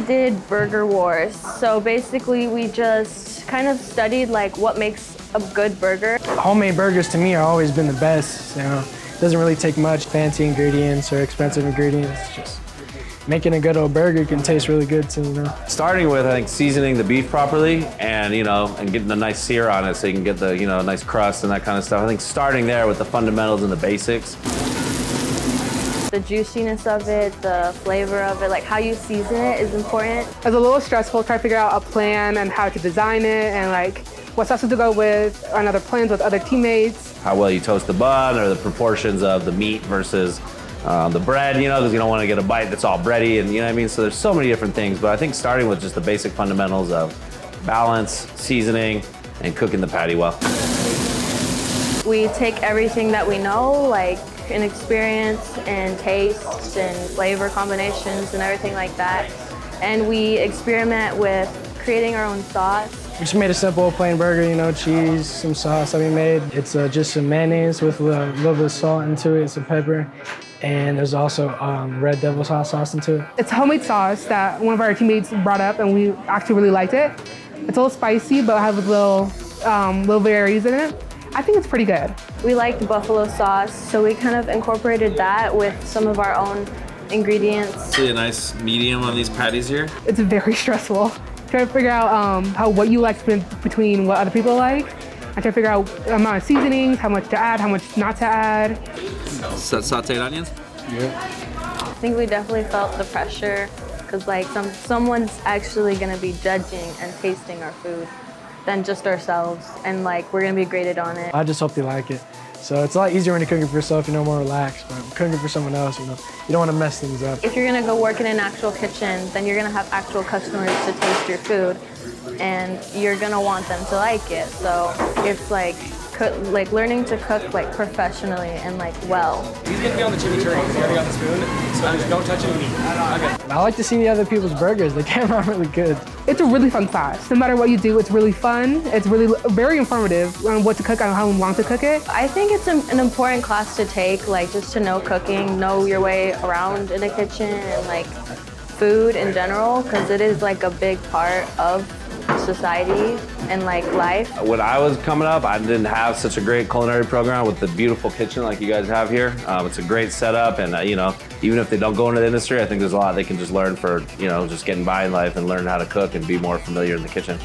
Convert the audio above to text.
did Burger Wars. So basically we just kind of studied like what makes a good burger. Homemade burgers to me have always been the best. It doesn't really take much fancy ingredients or expensive ingredients. Just making a good old burger can taste really good too. Starting with, I think, seasoning the beef properly and, and getting a nice sear on it so you can get the, nice crust and that kind of stuff. I think starting there with the fundamentals and the basics. The juiciness of it, the flavor of it, like how you season it is important. It was a little stressful trying to figure out a plan and how to design it and like what sauces to go with and other plans with other teammates. How well you toast the bun or the proportions of the meat versus the bread, because you don't want to get a bite that's all bready and you know what I mean? So there's so many different things, but I think starting with just the basic fundamentals of balance, seasoning, and cooking the patty well. We take everything that we know, like in experience and taste and flavor combinations and everything like that, and we experiment with creating our own sauce. We just made a simple plain burger, cheese, some sauce that we made. It's just some mayonnaise with a little bit of salt into it, some pepper, and there's also red devil sauce into it. It's a homemade sauce that one of our teammates brought up and we actually really liked it. It's a little spicy, but has little berries in it. I think it's pretty good. We liked buffalo sauce, so we kind of incorporated that with some of our own ingredients. Really a nice medium on these patties here. It's very stressful. Trying to figure out what you like between what other people like. I try to figure out the amount of seasonings, how much to add, how much not to add. Sauteed onions? Yeah. I think we definitely felt the pressure because like someone's actually gonna be judging and tasting our food than just ourselves, and like we're gonna be graded on it. I just hope they like it. So it's a lot easier when you're cooking for yourself, more relaxed, but cooking for someone else, you don't want to mess things up. If you're gonna go work in an actual kitchen, then you're gonna have actual customers to taste your food, and you're gonna want them to like it. So it's like learning to cook like professionally and like well. He's gonna be on the chimichurri. He already got the spoon, so just don't touch any meat. Okay. I like to see the other people's burgers. They came out really good. It's a really fun class. No matter what you do, it's really fun. It's really very informative on what to cook and how long to cook it. I think it's an important class to take, like just to know cooking, know your way around in a kitchen and like food in general, because it is like a big part of society and like life. When I was coming up, I didn't have such a great culinary program with the beautiful kitchen like you guys have here. It's a great setup, and even if they don't go into the industry, I think there's a lot they can just learn for just getting by in life and learn how to cook and be more familiar in the kitchen.